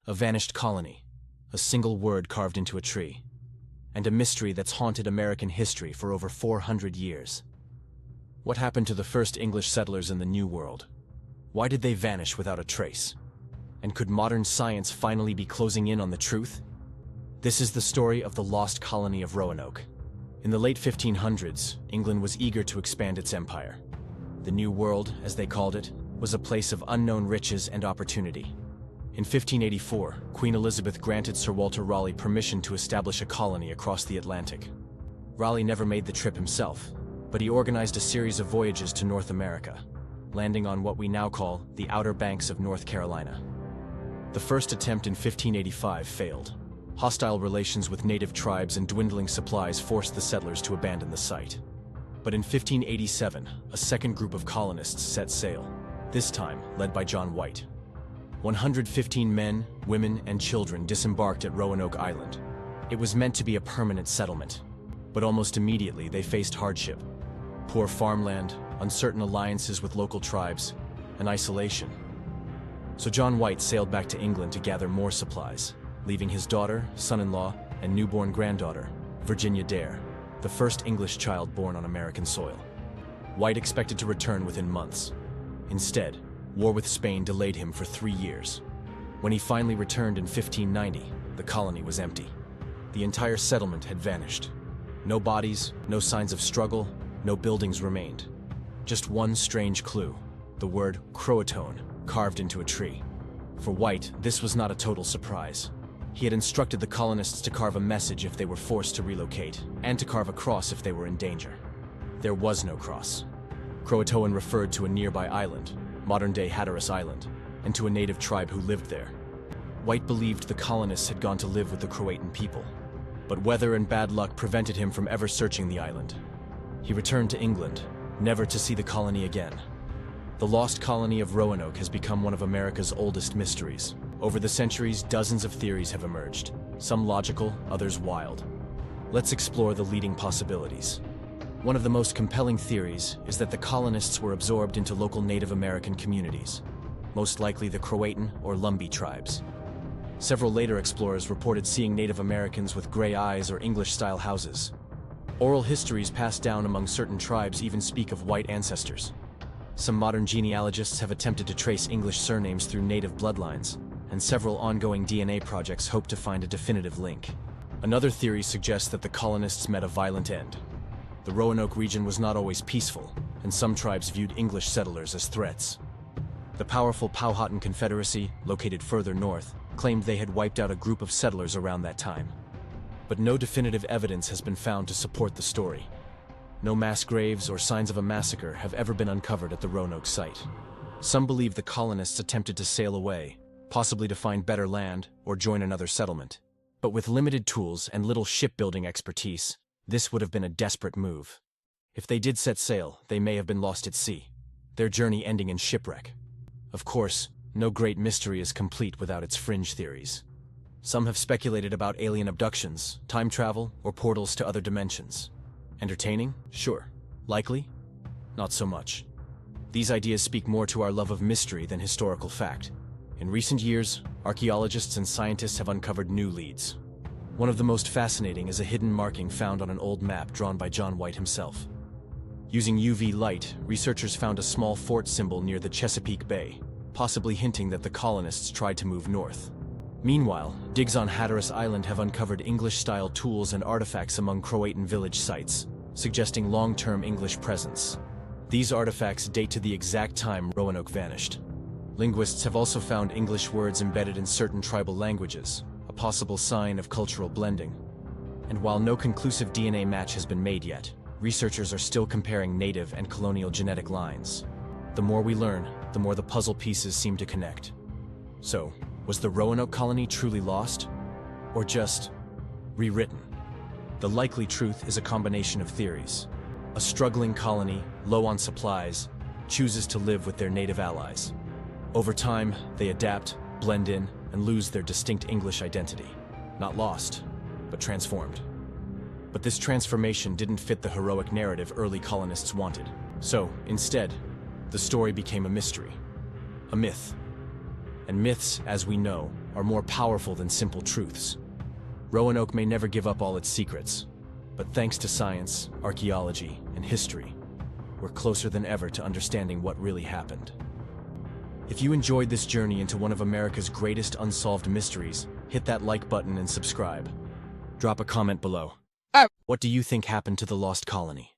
A vanished colony, a single word carved into a tree, and a mystery that's haunted American history for over 400 years. What happened to the first English settlers in the New World? Why did they vanish without a trace? And could modern science finally be closing in on the truth? This is the story of the Lost Colony of Roanoke. In the late 1500s, England was eager to expand its empire. The New World, as they called it, was a place of unknown riches and opportunity. In 1584, Queen Elizabeth granted Sir Walter Raleigh permission to establish a colony across the Atlantic. Raleigh never made the trip himself, but he organized a series of voyages to North America, landing on what we now call the Outer Banks of North Carolina. The first attempt in 1585 failed. Hostile relations with native tribes and dwindling supplies forced the settlers to abandon the site. But in 1587, a second group of colonists set sail, this time led by John White. 115 men, women, and children disembarked at Roanoke Island. It was meant to be a permanent settlement, but almost immediately they faced hardship. Poor farmland, uncertain alliances with local tribes, and isolation. So John White sailed back to England to gather more supplies, leaving his daughter, son-in-law, and newborn granddaughter, Virginia Dare, the first English child born on American soil. White expected to return within months. Instead, war with Spain delayed him for 3 years. When he finally returned in 1590, the colony was empty. The entire settlement had vanished. No bodies, no signs of struggle, no buildings remained. Just one strange clue, the word CROATOAN, carved into a tree. For White, this was not a total surprise. He had instructed the colonists to carve a message if they were forced to relocate, and to carve a cross if they were in danger. There was no cross. CROATOAN referred to a nearby island, modern-day Hatteras Island, and to a native tribe who lived there. White believed the colonists had gone to live with the Croatan people, but weather and bad luck prevented him from ever searching the island. He returned to England, never to see the colony again. The Lost Colony of Roanoke has become one of America's oldest mysteries. Over the centuries, dozens of theories have emerged, some logical, others wild. Let's explore the leading possibilities. One of the most compelling theories is that the colonists were absorbed into local Native American communities, most likely the Croatan or Lumbee tribes. Several later explorers reported seeing Native Americans with gray eyes or English-style houses. Oral histories passed down among certain tribes even speak of white ancestors. Some modern genealogists have attempted to trace English surnames through native bloodlines, and several ongoing DNA projects hope to find a definitive link. Another theory suggests that the colonists met a violent end. The Roanoke region was not always peaceful, and some tribes viewed English settlers as threats. The powerful Powhatan Confederacy, located further north, claimed they had wiped out a group of settlers around that time. But no definitive evidence has been found to support the story. No mass graves or signs of a massacre have ever been uncovered at the Roanoke site. Some believe the colonists attempted to sail away, possibly to find better land or join another settlement. But with limited tools and little shipbuilding expertise, this would have been a desperate move. If they did set sail, they may have been lost at sea, their journey ending in shipwreck. Of course, no great mystery is complete without its fringe theories. Some have speculated about alien abductions, time travel, or portals to other dimensions. Entertaining? Sure. Likely? Not so much. These ideas speak more to our love of mystery than historical fact. In recent years, archaeologists and scientists have uncovered new leads. One of the most fascinating is a hidden marking found on an old map drawn by John White himself. Using UV light, researchers found a small fort symbol near the Chesapeake Bay, possibly hinting that the colonists tried to move north. Meanwhile, digs on Hatteras Island have uncovered English-style tools and artifacts among Croatan village sites, suggesting long-term English presence. These artifacts date to the exact time Roanoke vanished. Linguists have also found English words embedded in certain tribal languages, a possible sign of cultural blending. And while no conclusive DNA match has been made yet, researchers are still comparing native and colonial genetic lines. The more we learn, the more the puzzle pieces seem to connect. So, was the Roanoke colony truly lost? Or just rewritten? The likely truth is a combination of theories. A struggling colony, low on supplies, chooses to live with their native allies. Over time, they adapt, blend in, and lose their distinct English identity. Not lost, but transformed. But this transformation didn't fit the heroic narrative early colonists wanted. So, instead, the story became a mystery, a myth. And myths, as we know, are more powerful than simple truths. Roanoke may never give up all its secrets, but thanks to science, archaeology, and history, we're closer than ever to understanding what really happened. If you enjoyed this journey into one of America's greatest unsolved mysteries, hit that like button and subscribe. Drop a comment below. What do you think happened to the lost colony?